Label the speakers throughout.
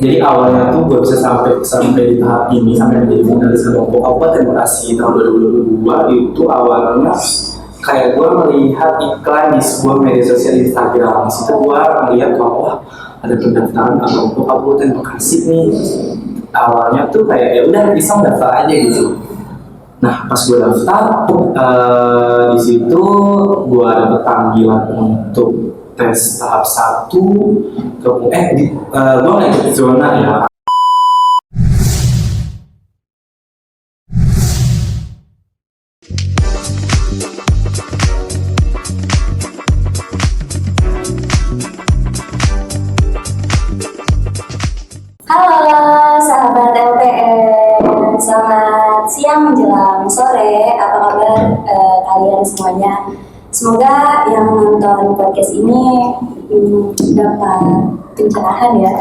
Speaker 1: Jadi awalnya tuh gue bisa sampai di tahap ini, sampai menjadi finalis kelompok Kabupaten Bekasi tahun 2022 itu awalnya kayak gue melihat iklan di sebuah media sosial Instagram. Di situ gue melihat bahwa ada pendaftaran kelompok Kabupaten Bekasi nih. Awalnya tuh kayak ya udah bisa daftar aja gitu. Nah pas gue daftar, di situ gue dapet panggilan untuk tes tahap 1 gue nggak ikut zona ya.
Speaker 2: Halo sahabat LPM, selamat siang menjelang sore. Apa kabar kalian semuanya? Semoga yang nonton podcast ini dapat pencerahan ya.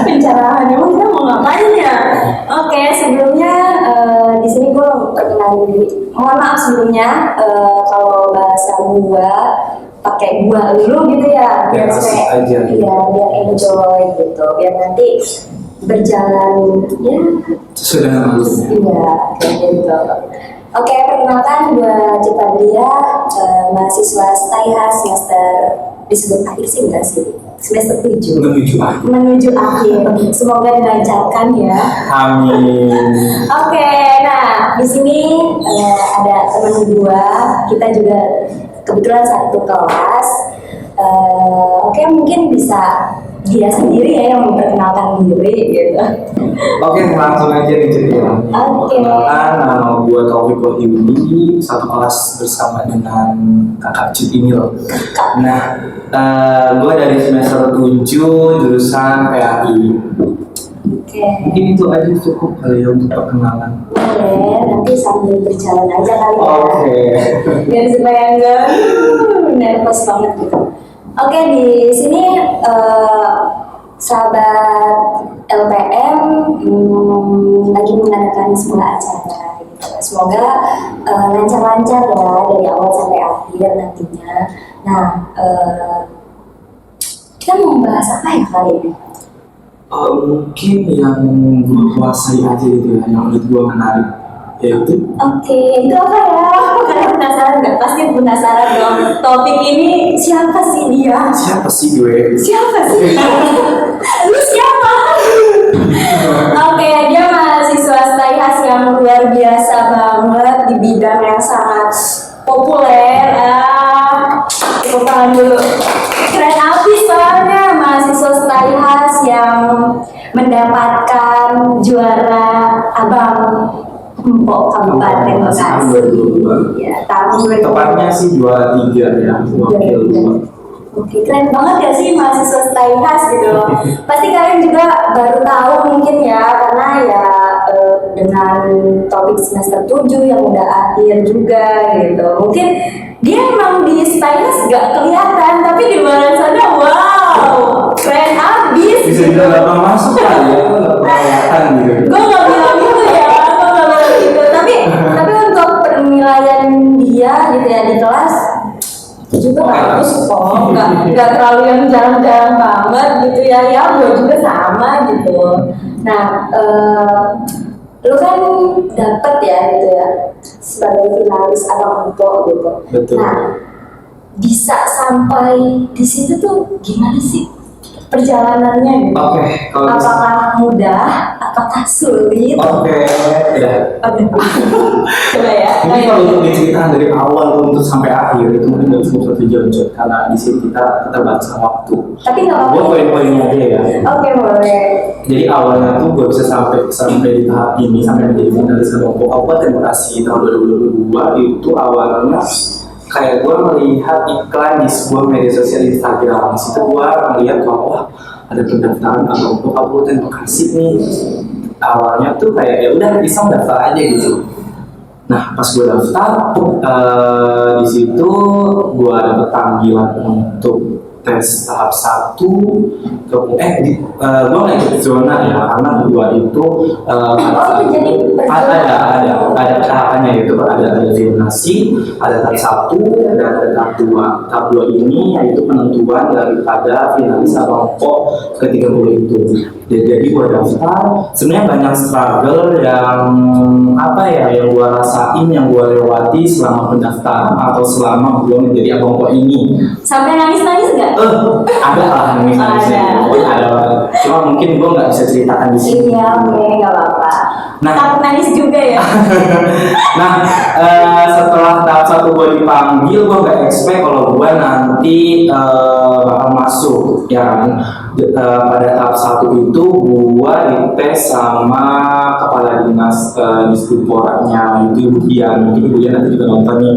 Speaker 2: Pencerahan, emang kita mau ngapain ya? Oke, sebelumnya di sini gue perkenalin diri. Mohon maaf sebelumnya kalau bahasa gue pakai gua dulu gitu ya, biar supaya
Speaker 1: aja.
Speaker 2: Iya, biar enjoy gitu, biar nanti berjalan ya
Speaker 1: Sesuai dengan alurnya.
Speaker 2: iya kayak gitu. Oke, perkenalkan gua Cita Blia, mahasiswa STIH semester disebut akhir sih enggak sih? Semester 7 menuju akhir. Semoga dilancarkan ya.
Speaker 1: Amin.
Speaker 2: Oke, nah di sini ada teman gua, kita juga kebetulan satu kelas. Oke, mungkin bisa dia sendiri ya yang memperkenalkan diri gitu.
Speaker 1: Oke, langsung aja nih cerita.
Speaker 2: Oke.
Speaker 1: Perkenalkan, nama gue Taufik Wahyudi, satu kelas bersama dengan kakak Cut ini loh. Nah, gue dari semester 7 jurusan PAI.
Speaker 2: Oke.
Speaker 1: Mungkin itu aja cukup kali ya untuk perkenalan.
Speaker 2: Boleh, nanti sambil berjalan aja kali ya.
Speaker 1: Oke.
Speaker 2: Biar supaya enggak nervous banget gitu. Oke, di sini sahabat LPM lagi mengadakan sebuah acara gitu. Semoga lancar-lancar ya dari awal sampai akhir nantinya. Nah, kita mau membahas apa ya kali ini?
Speaker 1: Mungkin yang gue kuasai aja gitu ya, yang menurut gue menarik, yaitu
Speaker 2: Oke, itu apa ya? Kalian penasaran nggak? Pasti penasaran dong. Topik ini siapa sih dia?
Speaker 1: siapa sih gue?
Speaker 2: Siapa sih? Lu siapa? Oke, dia mahasiswa STIHAS yang luar biasa banget di bidang yang sangat populer. Tepuk tangan dulu. Keren abis soalnya mahasiswa STIHAS yang mendapatkan juara abang Empok Kabupaten Bekasi. Ya, tahun 2000.
Speaker 1: Tepatnya sih 23 ya, wakil 2.
Speaker 2: Oke, keren banget ya sih mahasiswa STIHAS gitu loh. Pasti kalian juga baru tahu mungkin ya, karena ya dengan topik semester 7 yang udah akhir juga gitu. Mungkin dia emang di STIHAS gak kelihatan, tapi di luar sana wow, keren abis.
Speaker 1: Bisa juga gak pernah masuk kan ya, gak pernah kelihatan gitu.
Speaker 2: Gue gak bilang gitu ya, gue gak bilang gitu. Tapi untuk penilaian dia gitu ya di kelas itu juga bagus kok, nggak terlalu yang jarang-jarang banget gitu ya. Ya gue juga sama gitu. Nah, lu kan dapet ya gitu ya sebagai finalis Abang Empok gitu.
Speaker 1: Betul.
Speaker 2: Nah, bisa sampai di situ tuh gimana sih perjalanannya gitu?
Speaker 1: Oke, kalau
Speaker 2: Apakah mudah? Apakah sulit?
Speaker 1: Oke, ya.
Speaker 2: Coba ya.
Speaker 1: Ini kalau untuk diceritakan dari awal untuk sampai akhir itu mungkin nggak cukup satu jam Cok, karena di sini kita terbatas waktu.
Speaker 2: Tapi nggak apa-apa.
Speaker 1: Gue poin-poinnya aja ya.
Speaker 2: Oke, boleh.
Speaker 1: Jadi awalnya tuh gue bisa sampai di tahap ini, sampai menjadi finalis kelompok Kabupaten Bekasi tahun 2022 itu awalnya kayak gue melihat iklan di sebuah media sosial Instagram. Di situ gue melihat bahwa ada pendaftaran kelompok Kabupaten Bekasi nih. Awalnya tuh kayak ya udah bisa daftar aja gitu. Nah pas gue daftar, di situ gue dapet panggilan untuk tes tahap 1 gue nggak ikut zona ya, karena gue itu
Speaker 2: jadi
Speaker 1: ada tahapannya, itu ada zonasi, ada tahap 1, ada tahap 2. Tahap 2 ini yaitu penentuan daripada finalis abang po ke-30 itu. Jadi gue daftar, sebenarnya banyak struggle yang yang gue rasain, yang gue lewati selama pendaftaran atau selama gue menjadi abang po ini.
Speaker 2: Sampai nangis-nangis nggak?
Speaker 1: Ada lah nangis-nangisnya. Ada. Cuma mungkin gue nggak bisa ceritakan di sini.
Speaker 2: Iya, oke, nggak apa-apa.
Speaker 1: Nah,
Speaker 2: takut nangis juga ya.
Speaker 1: Nah, setelah tahap 1 gue dipanggil, gue nggak expect kalau gue nanti bakal masuk, ya kan. Pada tahap 1 itu gue dites sama kepala dinas distributornya, itu Ibu Dian. Mungkin Ibu Dian nanti juga nonton nih.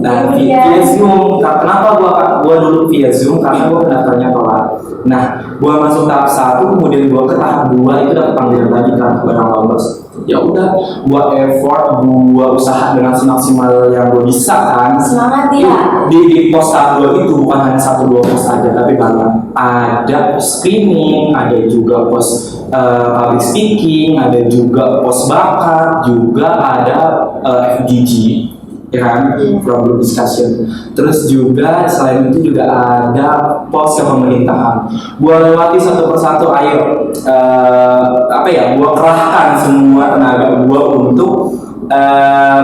Speaker 1: Nah, via Zoom. Kenapa gue dulu via Zoom? Karena gue pendaftarnya telat. Nah, gue masuk tahap 1, kemudian gue ke tahap 2 itu dapat panggilan lagi kan, barang lolos. Ya udah, gue effort, gue usaha dengan semaksimal yang gue bisa kan.
Speaker 2: Semangat ya.
Speaker 1: Di pos tahap 2 itu bukan hanya 1-2 pos aja, tapi banyak. Ada pos screening, ada juga pos public speaking, ada juga pos bakat, juga ada FGG, ya kan, problem discussion. Terus juga selain itu juga ada pos kepemerintahan. Gua lewati satu persatu, ayo gua kerahkan semua tenaga gua untuk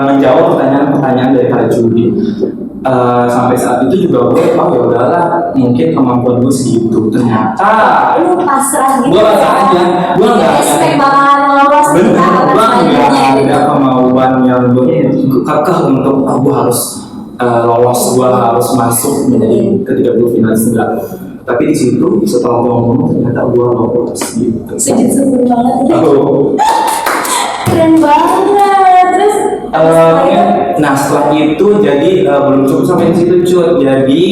Speaker 1: menjawab pertanyaan-pertanyaan dari para juri. Sampai saat itu juga gue ya udahlah, mungkin kemampuan gue segitu. Ternyata
Speaker 2: lu pasrah gitu.
Speaker 1: gue pasrah aja, gue nggak
Speaker 2: expect bakalan lolos.
Speaker 1: bener, gue nggak ada kemauan yang gue kekeh untuk gue harus lolos, gue harus masuk menjadi ke-30 finalis, enggak. Tapi di situ setelah gue ngomong ternyata gue lolos gitu.
Speaker 2: Sejuk banget.
Speaker 1: Oh.
Speaker 2: Keren banget. Terus
Speaker 1: nah setelah itu jadi belum cukup sampai di situ cuy. Jadi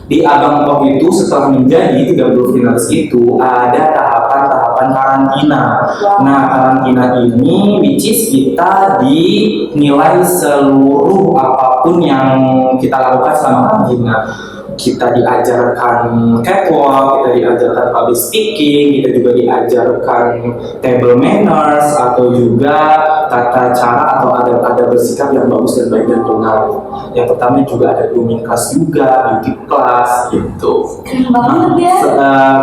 Speaker 1: di Abang Pop itu setelah menjadi 30 finalis itu ada tahapan-tahapan karantina. Nah, karantina ini which is kita dinilai seluruh apapun yang kita lakukan selama karantina. Kita diajarkan catwalk, kita diajarkan public speaking, kita juga diajarkan table manners, atau juga tata cara atau ada bersikap yang bagus dan baik dan benar. Yang pertama juga ada grooming class juga, beauty class gitu.
Speaker 2: keren banget ya.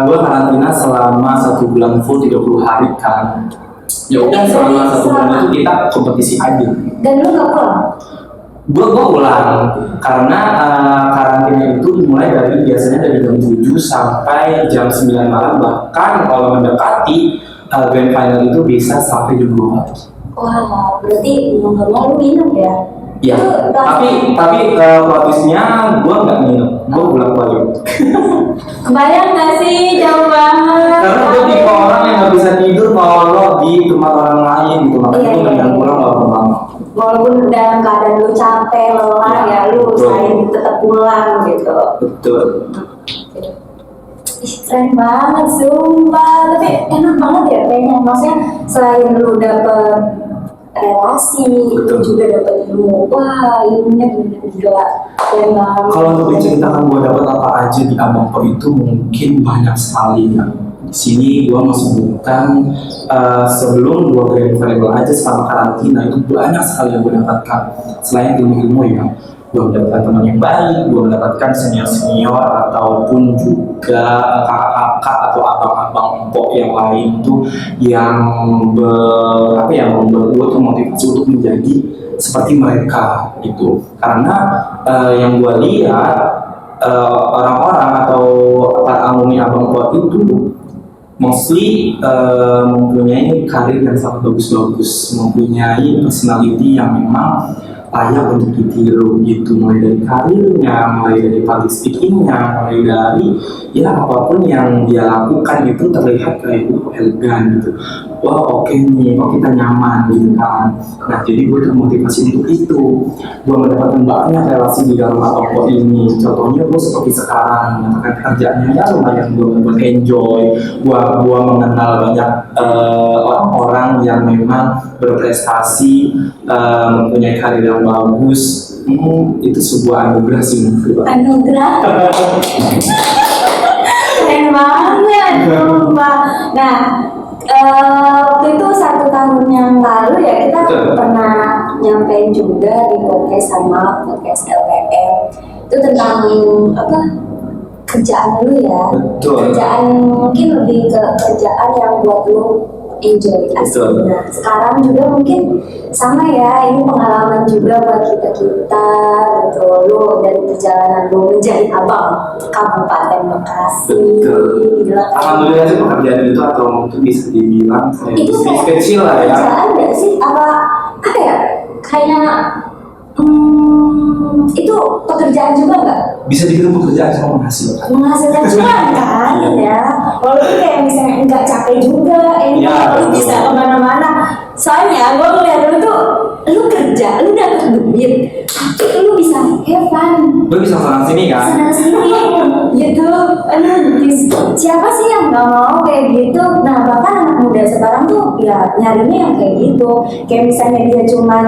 Speaker 1: Gue karantina selama 1 bulan full 30 hari kan. Ya udah, selama 1 bulan itu kita kompetisi aja.
Speaker 2: Dan lu nggak pulang?
Speaker 1: Gue ulang karena karantina itu dimulai biasanya dari jam 7 sampai jam 9 malam, bahkan kalau mendekati grand final itu bisa sampai jam 2 pagi.
Speaker 2: Wah, berarti mau nggak mau lu minum ya?
Speaker 1: Ya, tapi waktunya gue nggak minum, gue pulang balik.
Speaker 2: Kebayang nggak sih, jauh banget.
Speaker 1: Karena gue tipe orang yang nggak bisa tidur kalau di tempat orang lain gitu, makanya gue mending pulang walaupun lama.
Speaker 2: Walaupun dalam keadaan lu capek, lelah ya, lu usahain tetap pulang gitu.
Speaker 1: Betul.
Speaker 2: Ih, keren banget, sumpah. Tapi enak banget ya kayaknya. Maksudnya selain lu dapet relasi, lu juga dapet ilmu. Wah, ilmunya bener-bener gila. Keren banget.
Speaker 1: Kalau untuk diceritakan gue dapat apa aja di Abang Po itu mungkin banyak sekali ya. Di sini gue masukkan sebelum gue grand final aja selama karantina itu banyak sekali yang gue dapatkan. Selain ilmu-ilmu ya, gue mendapatkan teman yang baik, gue mendapatkan senior-senior ataupun juga kakak-kakak atau abang-abang empok yang lain tuh yang membuat gue termotivasi untuk menjadi seperti mereka gitu. Karena yang gue lihat orang-orang atau alumni Abang Po itu mostly mempunyai karir yang sangat bagus-bagus, mempunyai personality yang memang layak untuk ditiru gitu, mulai dari karirnya, mulai dari public speakingnya, mulai dari ya apapun yang dia lakukan itu terlihat kayak elegan gitu. Wah oke nih, kok kita nyaman gitu kan. Nah jadi gue termotivasi untuk itu. Gue mendapatkan banyak relasi di dalam Abang Po ini. Contohnya gue seperti sekarang mendapatkan pekerjaannya ya lumayan gue enjoy. Gue mengenal banyak orang-orang yang memang berprestasi, mempunyai karir yang bagus, Itu sebuah anugerah sih menurut gue.
Speaker 2: Anugerah. Keren banget, sumpah. Nah, waktu itu 1 tahun yang lalu ya kita
Speaker 1: Betul.
Speaker 2: pernah nyampein juga di podcast sama podcast LPM itu tentang apa kerjaan lu ya.
Speaker 1: Betul.
Speaker 2: Kerjaan mungkin lebih ke kerjaan yang buat lu enjoy asik.
Speaker 1: Betul.
Speaker 2: Nah, sekarang juga mungkin sama ya, ini pengalaman juga buat kita gitu. Lu dari perjalanan lu menjadi abang Kabupaten Bekasi.
Speaker 1: Betul.
Speaker 2: Gila.
Speaker 1: Alhamdulillah sih pekerjaan itu atau mungkin bisa dibilang kayak
Speaker 2: Itu
Speaker 1: bisnis
Speaker 2: kayak
Speaker 1: kecil lah ya.
Speaker 2: kerjaan nggak sih? Apa ya? Kayak itu pekerjaan juga nggak?
Speaker 1: Bisa dibilang pekerjaan sama menghasilkan.
Speaker 2: Menghasilkan cuan kan ya, walaupun kayak misalnya nggak capek juga,
Speaker 1: Ya,
Speaker 2: lu
Speaker 1: betul.
Speaker 2: bisa kemana-mana. Soalnya gue ngeliat lu tuh, lu kerja, lu dapet duit, tapi lu bisa have fun,
Speaker 1: Gue bisa sana sini kan.
Speaker 2: sana sini, gitu. Siapa sih yang nggak mau kayak gitu? Nah bahkan anak muda sekarang tuh ya nyarinya yang kayak gitu. Kayak misalnya dia cuman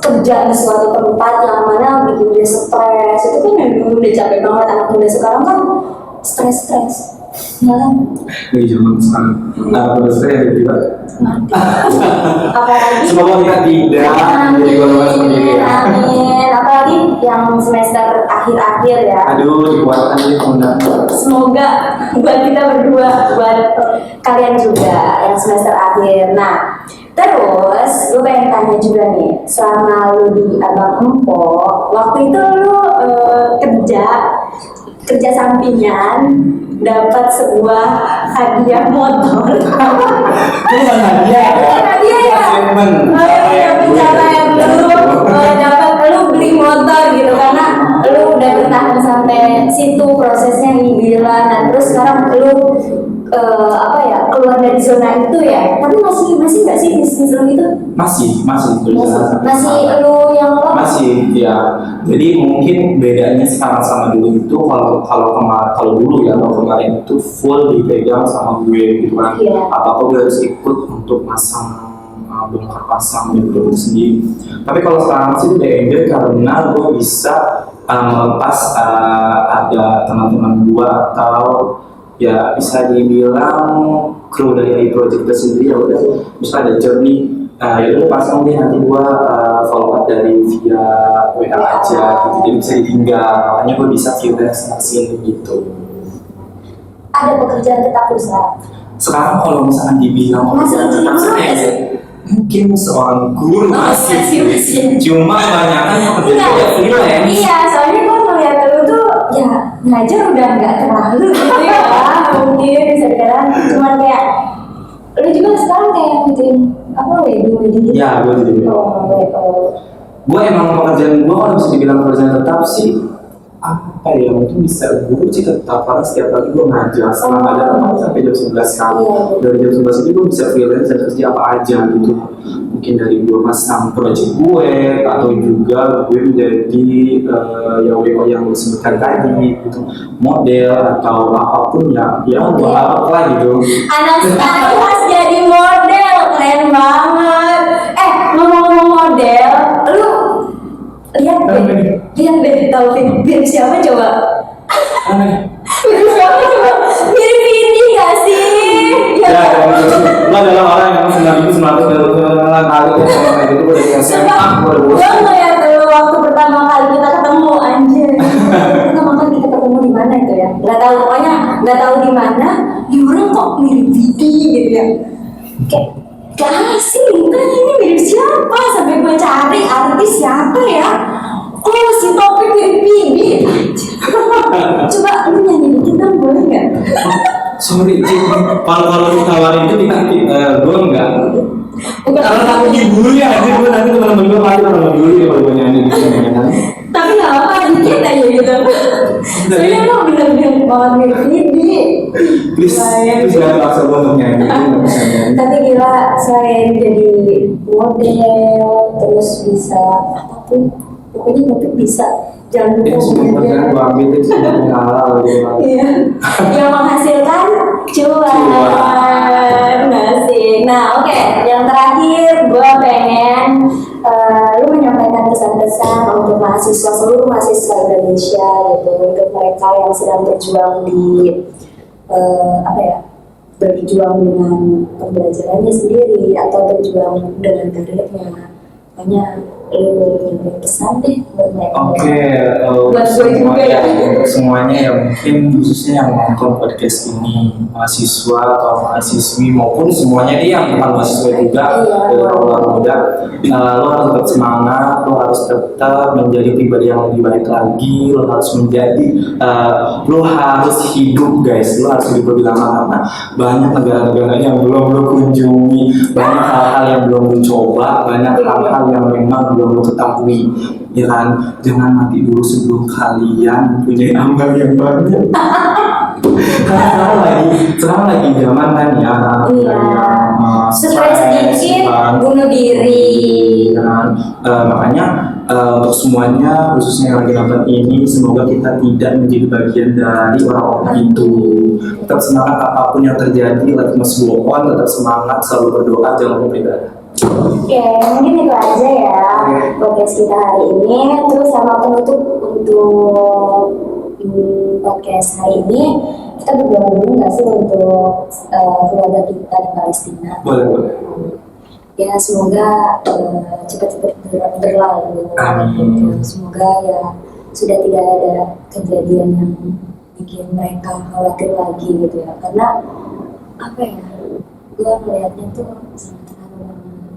Speaker 2: kerja di suatu tempat yang mana bikin dia stres, itu kan yang dulu udah capek banget. Anak muda sekarang kan stres, ya kan?
Speaker 1: Di zaman sekarang. Nah, menurut saya juga.
Speaker 2: Mati. Apalagi
Speaker 1: Semoga kita tidak menjadi golongan seperti itu ya.
Speaker 2: Amin. Apalagi yang semester akhir-akhir ya.
Speaker 1: Aduh, dikuatkan ini teman.
Speaker 2: Semoga buat kita berdua, buat kalian juga yang semester akhir. Nah, terus gue pengen tanya juga nih, selama lu di Abang Empo, waktu itu lu kerja sampingan, dapat sebuah hadiah motor.
Speaker 1: Itu bukan hadiah ya.
Speaker 2: Hadiah ya.
Speaker 1: Achievement.
Speaker 2: Ya pencapaian lu dapat lu beli motor gitu karena lu udah bertahan sampai situ prosesnya gila. Nah terus sekarang lu keluar dari zona itu ya, tapi masih nggak sih bisnis lu itu?
Speaker 1: Masih berjalan.
Speaker 2: Masih lu yang apa?
Speaker 1: Masih ya. Jadi mungkin bedanya sekarang sama dulu itu kalau dulu ya, kalau kemarin itu full dipegang sama gue gitu kan.
Speaker 2: Iya.
Speaker 1: Apa gue harus ikut untuk masang bongkar pasang gitu sendiri. Tapi kalau sekarang sih udah enjoy karena gue bisa melepas ada teman-teman gue atau ya bisa dibilang kru dari project itu sendiri. Ya udah, misalnya ada journey, ya udah pasang deh, nanti gua follow up dari via WA aja gitu, jadi bisa ditinggal. Makanya gua bisa freelance sini gitu.
Speaker 2: Ada pekerjaan tetap usaha.
Speaker 1: Sekarang kalau misalkan dibilang
Speaker 2: Masih
Speaker 1: pekerjaan tetap saya mungkin seorang guru masih, cuma kebanyakan pekerjaan freelance.
Speaker 2: Iya, soalnya gue ngeliat lu tuh ya ngajar udah nggak terlalu gitu ya, mungkin bisa dikatakan cuman kayak lu juga sekarang kayak ngikutin apa wedding gitu.
Speaker 1: Ya, gue jadi. Gue emang pekerjaan gue kalau bisa dibilang pekerjaan tetap sih apa ya, mungkin bisa guru sih tetap karena setiap pagi gue ngajar selama ada sampai jam 11 kan. Dari jam 11 itu gue bisa freelance dan kerja apa aja gitu, mungkin dari gue masang project gue atau juga gue menjadi ya WO yang gue sebutkan tadi gitu, model atau apapun ya gue apa lah gitu.
Speaker 2: Anak sekarang harus jadi model, keren banget. Ngomong-ngomong model, lu lihat deh Taufik, mirip siapa coba? Mirip siapa coba? Mirip ini gak sih?
Speaker 1: Ya, lo adalah orang yang 9.900 kali kayak gitu. Gue udah SMA, gue udah bosan.
Speaker 2: Gue ngeliat dulu waktu pertama kali kita ketemu, anjir. Pertama kali kita ketemu di mana itu ya? Gak tahu, pokoknya gak tahu di mana. Ini orang kok mirip Didi gitu ya? Kayak gak asing, ini mirip siapa? Sampai gue cari artis siapa ya? Oh, si Topik mirip Bibi. Coba lu nyanyi dikit dong, boleh nggak?
Speaker 1: Sorry, kalau ditawarin itu kita gue enggak.
Speaker 2: Bukan.
Speaker 1: Karena takut dibully ya, nanti teman-teman gue pasti bakal dibully kalau gue nyanyi gitu.
Speaker 2: Tapi nggak apa-apa, dikit aja gitu. Soalnya lo bener-bener banget mirip Bibi.
Speaker 1: Please jangan paksa gue untuk nyanyi.
Speaker 2: Tapi gila, selain jadi model, terus bisa apapun, pokoknya Topik bisa. Jangan lupa
Speaker 1: Sebenarnya gue ambil itu semua halal gitu.
Speaker 2: Iya, yang menghasilkan cuan. Asik. Nah, oke. Yang terakhir, gue pengen lu menyampaikan pesan-pesan seluruh mahasiswa Indonesia gitu, untuk mereka yang sedang berjuang di berjuang dengan pembelajarannya sendiri atau berjuang dengan karirnya. Makanya nyampein pesan deh buat mereka.
Speaker 1: Oke,
Speaker 2: Buat gue juga ya.
Speaker 1: semuanya yang mungkin khususnya yang nonton podcast ini, mahasiswa atau mahasiswi maupun semuanya dia yang bukan mahasiswa juga, orang muda, lo harus tetap semangat, lo harus tetap menjadi pribadi yang lebih baik lagi, lo harus menjadi, lo harus hidup guys, lo harus hidup lebih lama karena banyak negara-negara yang belum lo kunjungi, banyak hal-hal yang belum lo coba, banyak hal-hal yang memang belum lo ketahui, ya kan? Jangan mati dulu sebelum kalian punya amal yang banyak. Karena sekarang lagi zaman kan ya,
Speaker 2: stres sedikit bunuh diri.
Speaker 1: kan? Makanya untuk semuanya, khususnya yang lagi nonton ini, semoga kita tidak menjadi bagian dari orang-orang itu. Tetap semangat apapun yang terjadi, let's move on, tetap semangat, selalu berdoa, jangan lupa beribadah.
Speaker 2: Oke, mungkin itu aja ya podcast kita hari ini. Terus sama penutup untuk podcast hari ini, kita berdoa dulu nggak sih untuk keluarga kita di Palestina?
Speaker 1: Boleh.
Speaker 2: Ya semoga cepat-cepat berlalu.
Speaker 1: Amin.
Speaker 2: Semoga ya sudah tidak ada kejadian yang bikin mereka khawatir lagi gitu ya. Karena apa ya, gue melihatnya tuh sangat terharu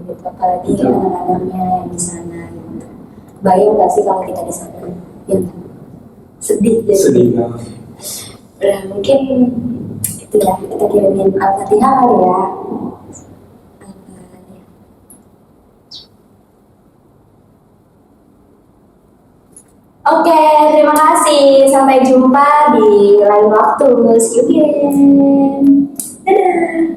Speaker 2: gitu, apalagi anak-anaknya yang di sana gitu. Bayang nggak sih kalau kita di sana? Yang sedih deh.
Speaker 1: Sedih banget.
Speaker 2: Udah mungkin itu ya, kita kirimin Al-Fatihah kali ya. Oke, terima kasih. Sampai jumpa di lain waktu. See you again. Dadah.